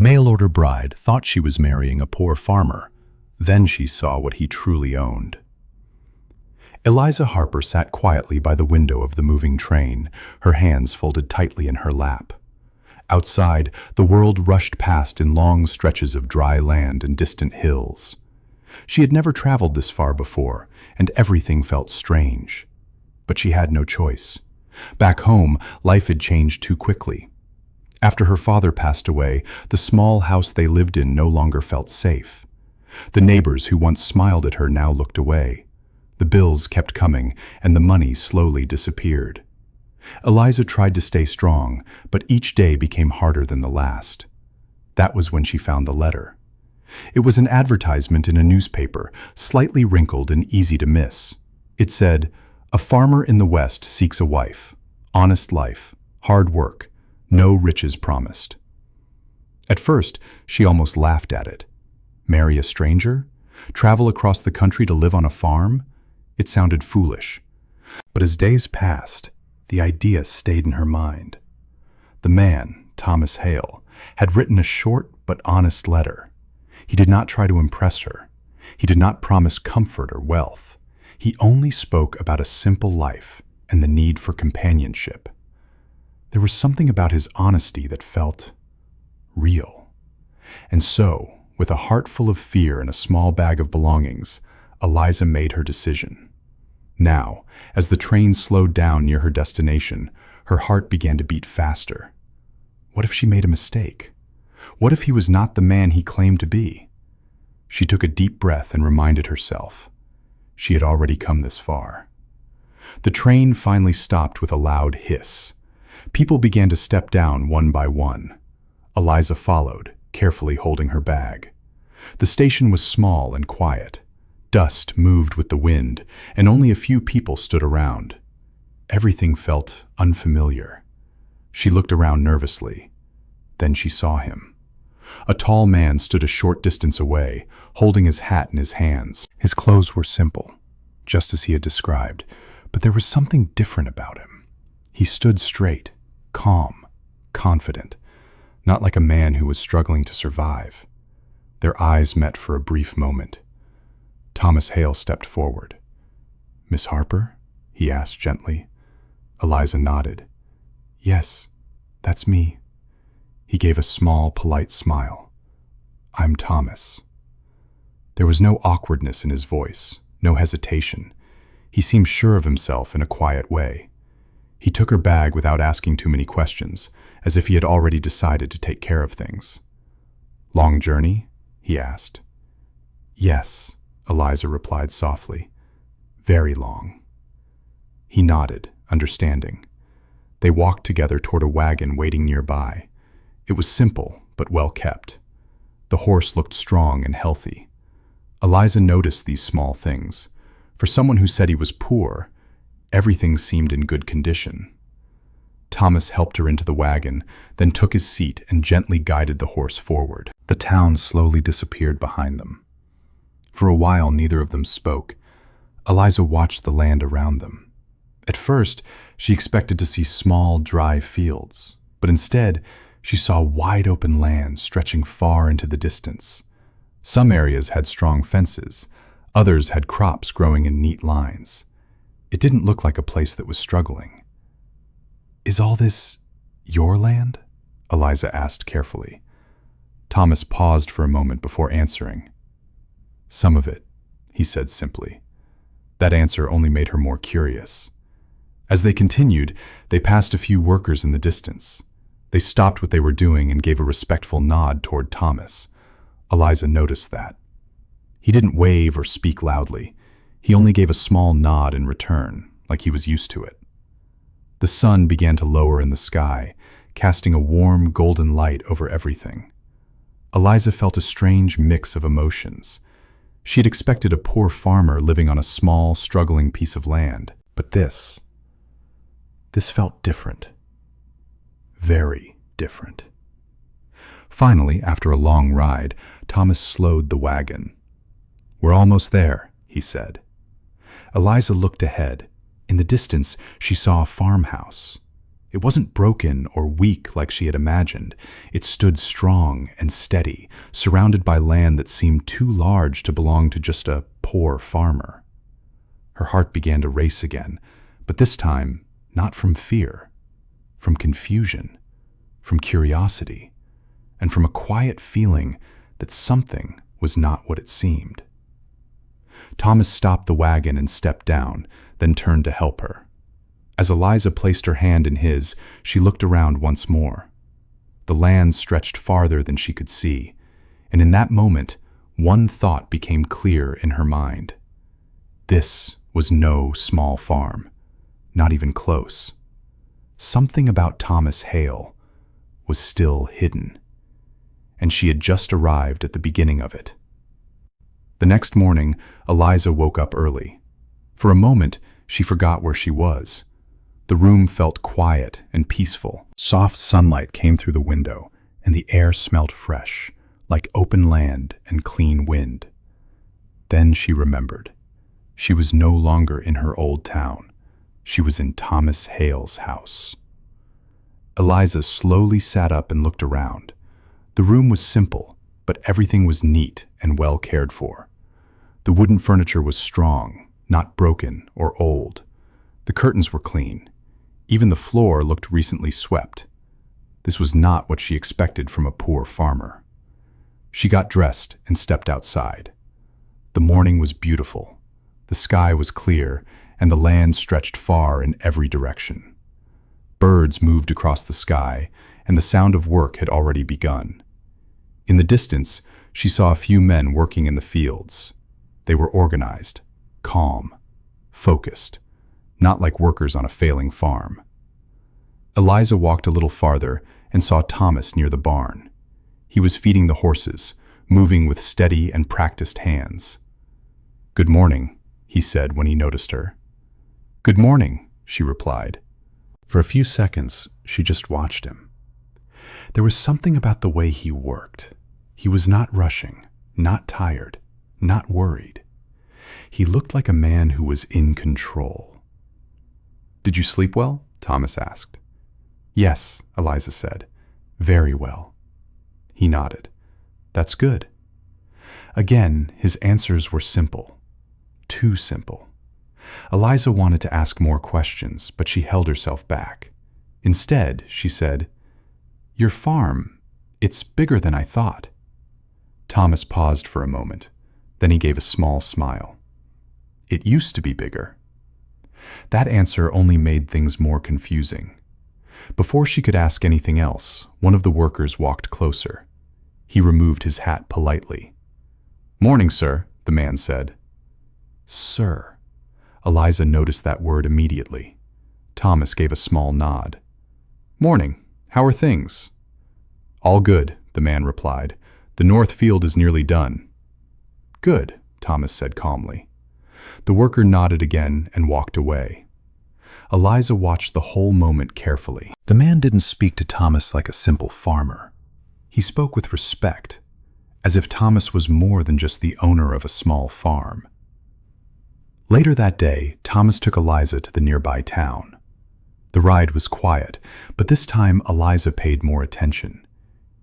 Mail-order bride thought she was marrying a poor farmer. Then she saw what he truly owned. Eliza Harper sat quietly by the window of the moving train, her hands folded tightly in her lap. Outside, the world rushed past in long stretches of dry land and distant hills. She had never traveled this far before, and everything felt strange. But she had no choice. Back home, life had changed too quickly. After her father passed away, the small house they lived in no longer felt safe. The neighbors who once smiled at her now looked away. The bills kept coming, and the money slowly disappeared. Eliza tried to stay strong, but each day became harder than the last. That was when she found the letter. It was an advertisement in a newspaper, slightly wrinkled and easy to miss. It said, "A farmer in the West seeks a wife. Honest life. Hard work. No riches promised." At first, she almost laughed at it. Marry a stranger? Travel across the country to live on a farm? It sounded foolish. But as days passed, the idea stayed in her mind. The man, Thomas Hale, had written a short but honest letter. He did not try to impress her. He did not promise comfort or wealth. He only spoke about a simple life and the need for companionship. There was something about his honesty that felt real. And so, with a heart full of fear and a small bag of belongings, Eliza made her decision. Now, as the train slowed down near her destination, her heart began to beat faster. What if she made a mistake? What if he was not the man he claimed to be? She took a deep breath and reminded herself. She had already come this far. The train finally stopped with a loud hiss. People began to step down one by one. Eliza followed, carefully holding her bag. The station was small and quiet. Dust moved with the wind, and only a few people stood around. Everything felt unfamiliar. She looked around nervously. Then she saw him. A tall man stood a short distance away, holding his hat in his hands. His clothes were simple, just as he had described, but there was something different about him. He stood straight, calm, confident, not like a man who was struggling to survive. Their eyes met for a brief moment. Thomas Hale stepped forward. "Miss Harper?" he asked gently. Eliza nodded. "Yes, that's me." He gave a small, polite smile. "I'm Thomas." There was no awkwardness in his voice, no hesitation. He seemed sure of himself in a quiet way. He took her bag without asking too many questions, as if he had already decided to take care of things. "Long journey?" he asked. "Yes," Eliza replied softly. "Very long." He nodded, understanding. They walked together toward a wagon waiting nearby. It was simple, but well kept. The horse looked strong and healthy. Eliza noticed these small things. For someone who said he was poor, everything seemed in good condition. Thomas helped her into the wagon, then took his seat and gently guided the horse forward. The town slowly disappeared behind them. For a while, neither of them spoke. Eliza watched the land around them. At first, she expected to see small, dry fields, but instead, she saw wide-open land stretching far into the distance. Some areas had strong fences, others had crops growing in neat lines. It didn't look like a place that was struggling. "Is all this your land?" Eliza asked carefully. Thomas paused for a moment before answering. "Some of it," he said simply. That answer only made her more curious. As they continued, they passed a few workers in the distance. They stopped what they were doing and gave a respectful nod toward Thomas. Eliza noticed that. He didn't wave or speak loudly. He only gave a small nod in return, like he was used to it. The sun began to lower in the sky, casting a warm, golden light over everything. Eliza felt a strange mix of emotions. She had expected a poor farmer living on a small, struggling piece of land. But this felt different. Very different. Finally, after a long ride, Thomas slowed the wagon. "We're almost there," he said. Eliza looked ahead. In the distance, she saw a farmhouse. It wasn't broken or weak like she had imagined. It stood strong and steady, surrounded by land that seemed too large to belong to just a poor farmer. Her heart began to race again, but this time not from fear, from confusion, from curiosity, and from a quiet feeling that something was not what it seemed. Thomas stopped the wagon and stepped down, then turned to help her. As Eliza placed her hand in his, she looked around once more. The land stretched farther than she could see, and in that moment, one thought became clear in her mind. This was no small farm, not even close. Something about Thomas Hale was still hidden, and she had just arrived at the beginning of it. The next morning, Eliza woke up early. For a moment, she forgot where she was. The room felt quiet and peaceful. Soft sunlight came through the window, and the air smelled fresh, like open land and clean wind. Then she remembered. She was no longer in her old town. She was in Thomas Hale's house. Eliza slowly sat up and looked around. The room was simple, but everything was neat and well cared for. The wooden furniture was strong, not broken or old. The curtains were clean. Even the floor looked recently swept. This was not what she expected from a poor farmer. She got dressed and stepped outside. The morning was beautiful. The sky was clear, and the land stretched far in every direction. Birds moved across the sky, and the sound of work had already begun. In the distance, she saw a few men working in the fields. They were organized, calm, focused, not like workers on a failing farm. Eliza walked a little farther and saw Thomas near the barn. He was feeding the horses, moving with steady and practiced hands. "Good morning," he said when he noticed her. "Good morning," she replied. For a few seconds, she just watched him. There was something about the way he worked. He was not rushing, not tired, not worried. He looked like a man who was in control. "Did you sleep well?" Thomas asked. "Yes," Eliza said. "Very well." He nodded. "That's good." Again, his answers were simple. Too simple. Eliza wanted to ask more questions, but she held herself back. Instead, she said, "Your farm, it's bigger than I thought." Thomas paused for a moment. Then he gave a small smile. "It used to be bigger." That answer only made things more confusing. Before she could ask anything else, one of the workers walked closer. He removed his hat politely. "Morning, sir," the man said. "Sir." Eliza noticed that word immediately. Thomas gave a small nod. "Morning. How are things?" "All good," the man replied. "The north field is nearly done." "Good," Thomas said calmly. The worker nodded again and walked away. Eliza watched the whole moment carefully. The man didn't speak to Thomas like a simple farmer. He spoke with respect, as if Thomas was more than just the owner of a small farm. Later that day, Thomas took Eliza to the nearby town. The ride was quiet, but this time Eliza paid more attention.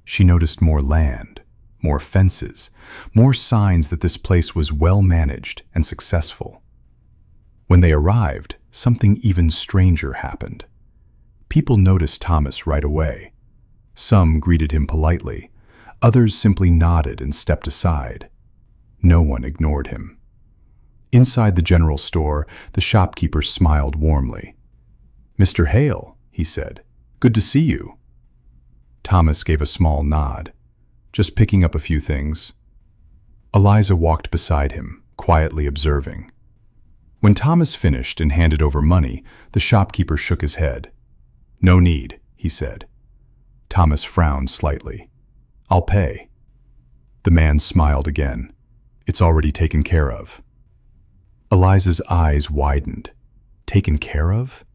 She noticed more land, more fences, more signs that this place was well managed and successful. When they arrived, something even stranger happened. People noticed Thomas right away. Some greeted him politely. Others simply nodded and stepped aside. No one ignored him. Inside the general store, the shopkeeper smiled warmly. "Mr. Hale," he said, "good to see you." Thomas gave a small nod. "Just picking up a few things." Eliza walked beside him, quietly observing. When Thomas finished and handed over money, the shopkeeper shook his head. "No need," he said. Thomas frowned slightly. "I'll pay." The man smiled again. "It's already taken care of." Eliza's eyes widened. Taken care of?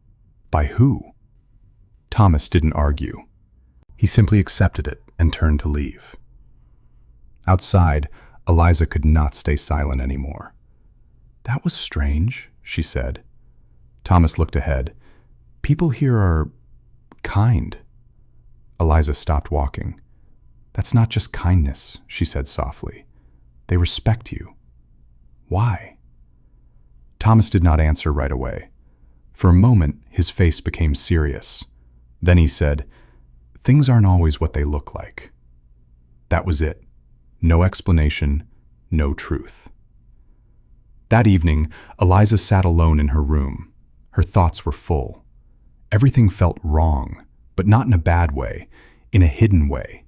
By who? Thomas didn't argue. He simply accepted it and turned to leave. Outside, Eliza could not stay silent anymore. "That was strange," she said. Thomas looked ahead. "People here are Kind. Eliza stopped walking. That's not just kindness, she said softly. They respect you. Why? Thomas did not answer right away. For a moment, his face became serious. Then he said, "Things aren't always what they look like." That was it. No explanation, no truth. That evening, Eliza sat alone in her room. Her thoughts were full. Everything felt wrong, but not in a bad way, in a hidden way,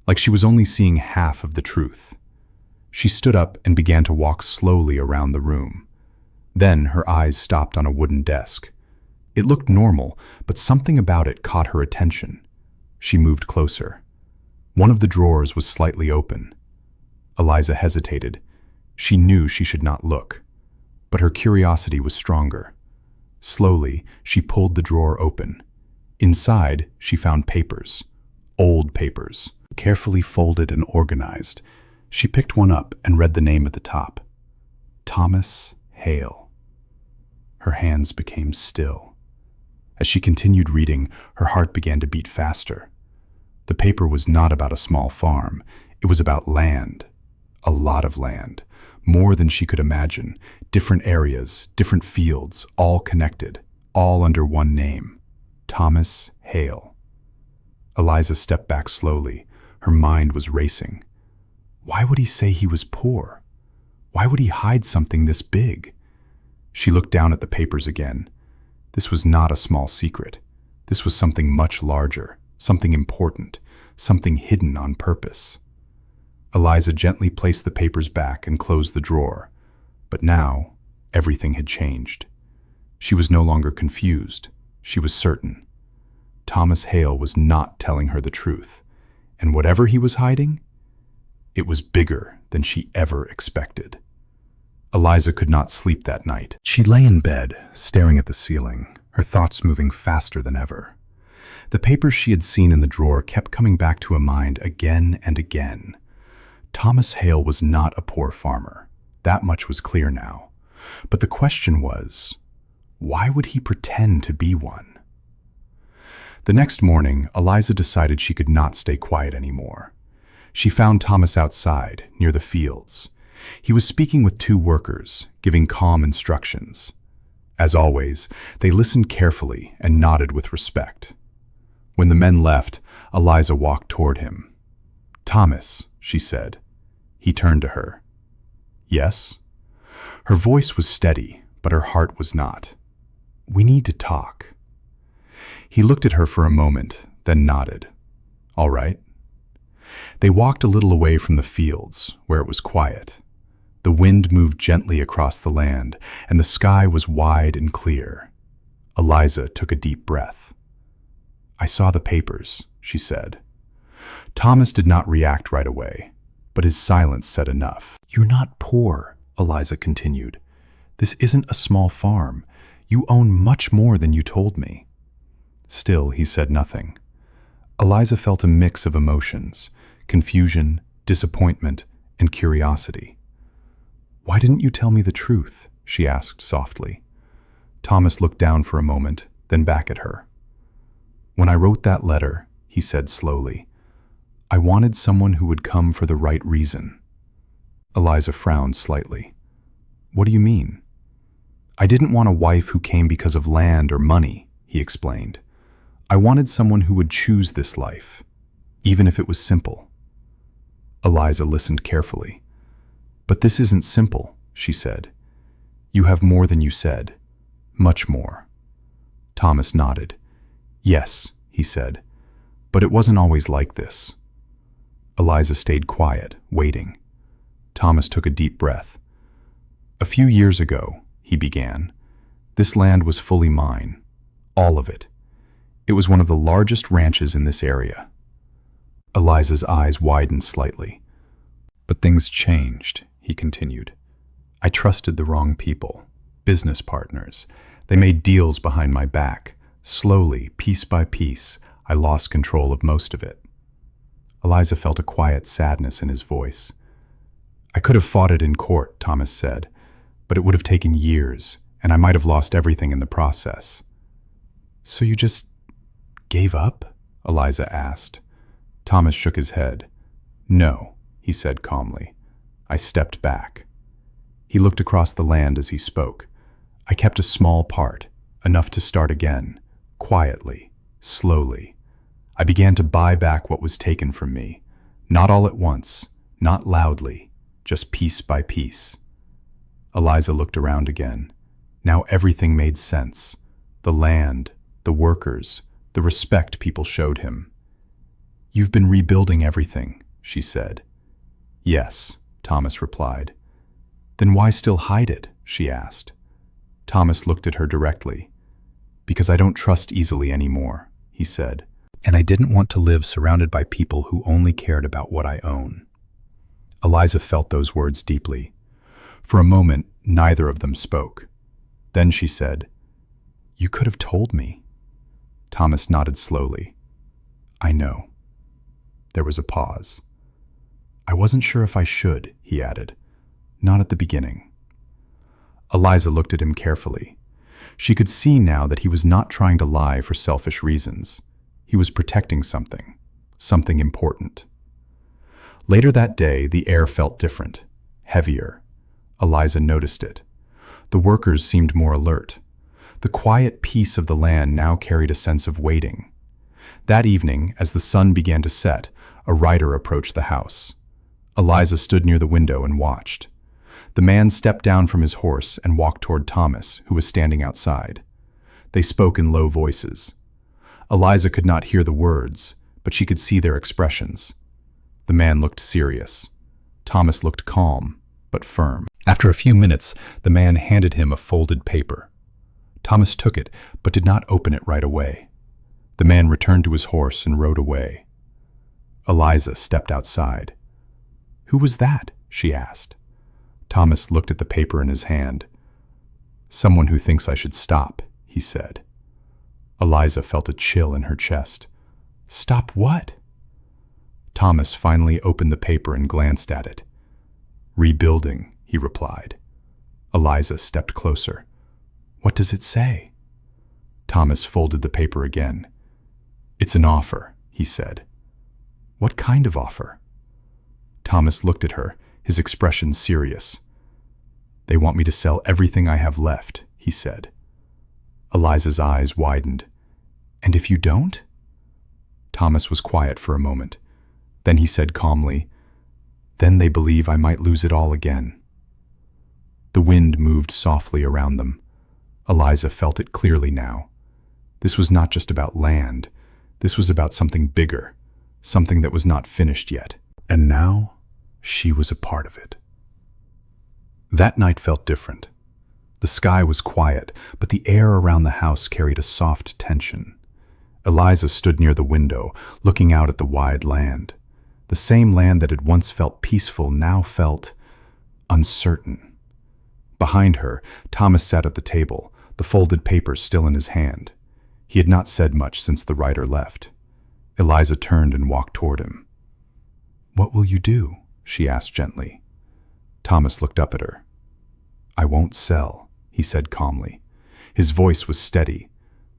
like she was only seeing half of the truth. She stood up and began to walk slowly around the room. Then her eyes stopped on a wooden desk. It looked normal, but something about it caught her attention. She moved closer. One of the drawers was slightly open. Eliza hesitated. She knew she should not look, but her curiosity was stronger. Slowly, she pulled the drawer open. Inside, she found papers. Old papers, carefully folded and organized. She picked one up and read the name at the top. Thomas Hale. Her hands became still. As she continued reading, her heart began to beat faster. The paper was not about a small farm. It was about land. A lot of land. More than she could imagine. Different areas, different fields, all connected, all under one name. Thomas Hale. Eliza stepped back slowly. Her mind was racing. Why would he say he was poor? Why would he hide something this big? She looked down at the papers again. This was not a small secret. This was something much larger, something important, something hidden on purpose. Eliza gently placed the papers back and closed the drawer. But now, everything had changed. She was no longer confused. She was certain. Thomas Hale was not telling her the truth. And whatever he was hiding, it was bigger than she ever expected. Eliza could not sleep that night. She lay in bed, staring at the ceiling, her thoughts moving faster than ever. The papers she had seen in the drawer kept coming back to her mind again and again. Thomas Hale was not a poor farmer. That much was clear now. But the question was, why would he pretend to be one? The next morning, Eliza decided she could not stay quiet anymore. She found Thomas outside, near the fields. He was speaking with two workers, giving calm instructions. As always, they listened carefully and nodded with respect. When the men left, Eliza walked toward him. "Thomas," she said. He turned to her. "Yes?" Her voice was steady, but her heart was not. "We need to talk." He looked at her for a moment, then nodded. "All right." They walked a little away from the fields, where it was quiet. The wind moved gently across the land, and the sky was wide and clear. Eliza took a deep breath. "I saw the papers," she said. Thomas did not react right away, but his silence said enough. "You're not poor," Eliza continued. "This isn't a small farm. You own much more than you told me." Still, he said nothing. Eliza felt a mix of emotions, confusion, disappointment, and curiosity. "Why didn't you tell me the truth?" she asked softly. Thomas looked down for a moment, then back at her. "When I wrote that letter," he said slowly, "I wanted someone who would come for the right reason." Eliza frowned slightly. "What do you mean?" "I didn't want a wife who came because of land or money," he explained. "I wanted someone who would choose this life, even if it was simple." Eliza listened carefully. "But this isn't simple," she said. "You have more than you said. Much more." Thomas nodded. "Yes," he said, "but it wasn't always like this." Eliza stayed quiet, waiting. Thomas took a deep breath. "A few years ago," he began, "this land was fully mine. All of it. It was one of the largest ranches in this area." Eliza's eyes widened slightly. "But things changed," he continued. "I trusted the wrong people, business partners. They made deals behind my back. Slowly, piece by piece, I lost control of most of it." Eliza felt a quiet sadness in his voice. "I could have fought it in court," Thomas said, "but it would have taken years, and I might have lost everything in the process." "So you just gave up? Eliza asked. Thomas shook his head. No, he said calmly. I stepped back. He looked across the land as he spoke. I kept a small part, enough to start again, quietly, slowly. I began to buy back what was taken from me, not all at once, not loudly, just piece by piece. Eliza looked around again. Now everything made sense. The land, the workers, the respect people showed him. You've been rebuilding everything, she said. Yes, Thomas replied. Then why still hide it? She asked. Thomas looked at her directly. Because I don't trust easily anymore, he said. And I didn't want to live surrounded by people who only cared about what I own. Eliza felt those words deeply. For a moment, neither of them spoke. Then she said, You could have told me. Thomas nodded slowly. I know. There was a pause. I wasn't sure if I should, he added. Not at the beginning. Eliza looked at him carefully. She could see now that he was not trying to lie for selfish reasons. He was protecting something, something important. Later that day, the air felt different, heavier. Eliza noticed it. The workers seemed more alert. The quiet peace of the land now carried a sense of waiting. That evening, as the sun began to set, a rider approached the house. Eliza stood near the window and watched. The man stepped down from his horse and walked toward Thomas, who was standing outside. They spoke in low voices. Eliza could not hear the words, but she could see their expressions. The man looked serious. Thomas looked calm, but firm. After a few minutes, the man handed him a folded paper. Thomas took it, but did not open it right away. The man returned to his horse and rode away. Eliza stepped outside. Who was that? She asked. Thomas looked at the paper in his hand. Someone who thinks I should stop, he said. Eliza felt a chill in her chest. Stop what? Thomas finally opened the paper and glanced at it. Rebuilding, he replied. Eliza stepped closer. What does it say? Thomas folded the paper again. It's an offer, he said. What kind of offer? Thomas looked at her, his expression serious. They want me to sell everything I have left, he said. Eliza's eyes widened. And if you don't? Thomas was quiet for a moment. Then he said calmly, Then they believe I might lose it all again. The wind moved softly around them. Eliza felt it clearly now. This was not just about land. This was about something bigger, something that was not finished yet. And now, she was a part of it. That night felt different. The sky was quiet, but the air around the house carried a soft tension. Eliza stood near the window, looking out at the wide land. The same land that had once felt peaceful now felt uncertain. Behind her, Thomas sat at the table, the folded papers still in his hand. He had not said much since the rider left. Eliza turned and walked toward him. What will you do? She asked gently. Thomas looked up at her. I won't sell, he said calmly. His voice was steady.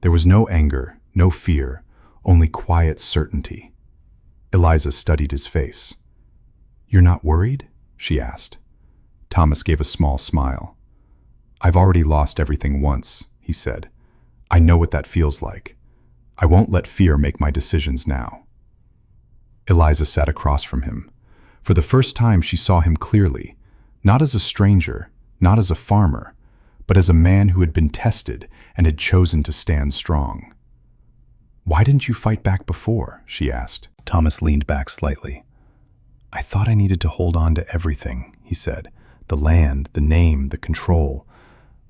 There was no anger, no fear, only quiet certainty. Eliza studied his face. You're not worried? She asked. Thomas gave a small smile. I've already lost everything once, he said. I know what that feels like. I won't let fear make my decisions now. Eliza sat across from him. For the first time she saw him clearly, not as a stranger, not as a farmer, but as a man who had been tested and had chosen to stand strong. Why didn't you fight back before? She asked. Thomas leaned back slightly. I thought I needed to hold on to everything, he said. The land, the name, the control.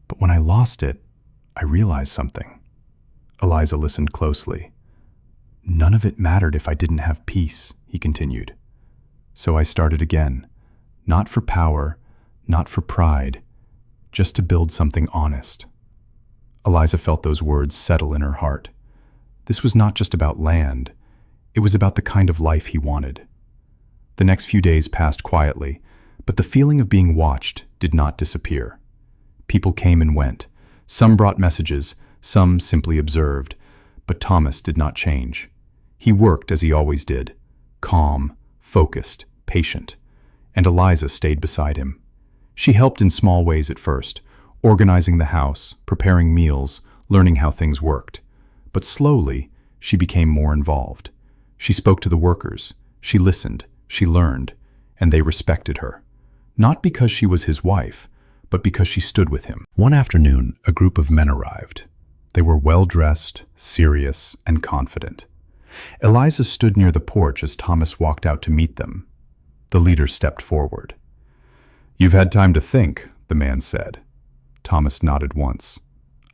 But when I lost it, I realized something. Eliza listened closely. None of it mattered if I didn't have peace, he continued. So I started again, not for power, not for pride, just to build something honest. Eliza felt those words settle in her heart. This was not just about land. It was about the kind of life he wanted. The next few days passed quietly, but the feeling of being watched did not disappear. People came and went. Some brought messages, some simply observed, But Thomas did not change. He worked as he always did, calm, focused, patient, and Eliza stayed beside him. She helped in small ways at first, organizing the house, preparing meals, learning how things worked. But slowly, she became more involved. She spoke to the workers, she listened, she learned, and they respected her. Not because she was his wife, but because she stood with him. One afternoon, a group of men arrived. They were well-dressed, serious, and confident. Eliza stood near the porch as Thomas walked out to meet them. The leader stepped forward. "You've had time to think," the man said. Thomas nodded once.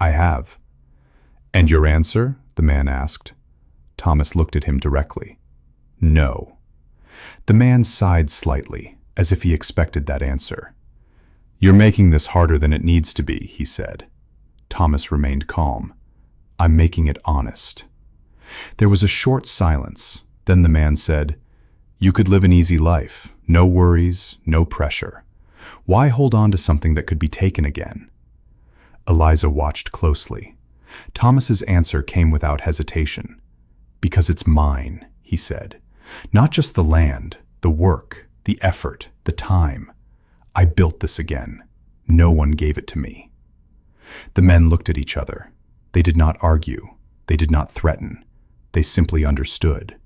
"I have." "And your answer?" the man asked. Thomas looked at him directly. "No." The man sighed slightly, as if he expected that answer. "You're making this harder than it needs to be," he said. Thomas remained calm. "I'm making it honest." There was a short silence. Then the man said, "You could live an easy life, no worries, no pressure. Why hold on to something that could be taken again?" Eliza watched closely. Thomas's answer came without hesitation. "Because it's mine," he said. "Not just the land, the work, the effort, the time. I built this again. No one gave it to me." The men looked at each other. They did not argue. They did not threaten. They simply understood.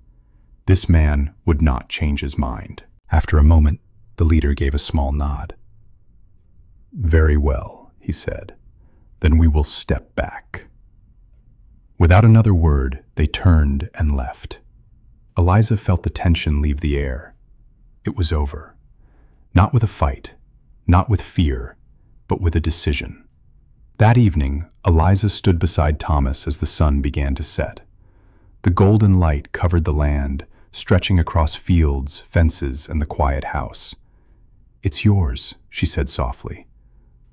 This man would not change his mind. After a moment, the leader gave a small nod. "Very well," he said. "Then we will step back." Without another word, they turned and left. Eliza felt the tension leave the air. It was over. Not with a fight, not with fear, but with a decision. That evening, Eliza stood beside Thomas as the sun began to set. The golden light covered the land, stretching across fields, fences, and the quiet house. "It's yours," she said softly.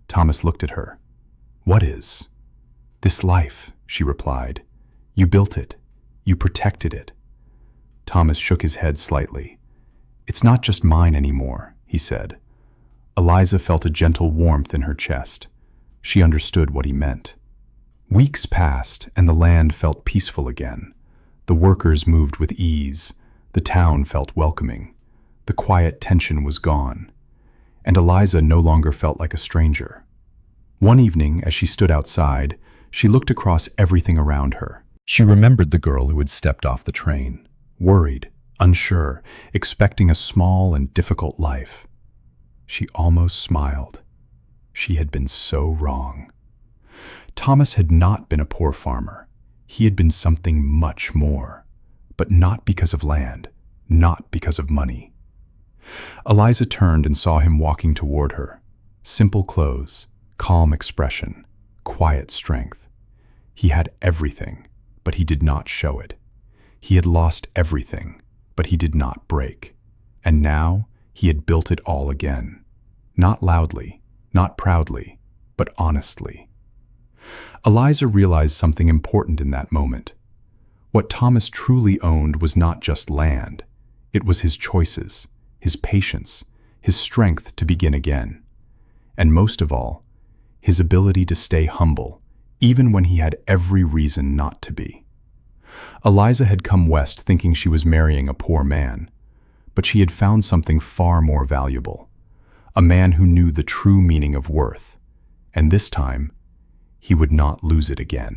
Thomas looked at her. "What is?" "This life," she replied. "You built it. You protected it." Thomas shook his head slightly. "It's not just mine anymore," he said. Eliza felt a gentle warmth in her chest. She understood what he meant. Weeks passed, and the land felt peaceful again. The workers moved with ease. The town felt welcoming. The quiet tension was gone. And Eliza no longer felt like a stranger. One evening, as she stood outside, she looked across everything around her. She remembered the girl who had stepped off the train, worried, unsure, expecting a small and difficult life. She almost smiled. She had been so wrong. Thomas had not been a poor farmer. He had been something much more, but not because of land, not because of money. Eliza turned and saw him walking toward her. Simple clothes, calm expression, quiet strength. He had everything, but he did not show it. He had lost everything, but he did not break. And now he had built it all again. Not loudly, not proudly, but honestly. Eliza realized something important in that moment. What Thomas truly owned was not just land. It was his choices, his patience, his strength to begin again. And most of all, his ability to stay humble, even when he had every reason not to be. Eliza had come west thinking she was marrying a poor man, but she had found something far more valuable. A man who knew the true meaning of worth, and this time, he would not lose it again.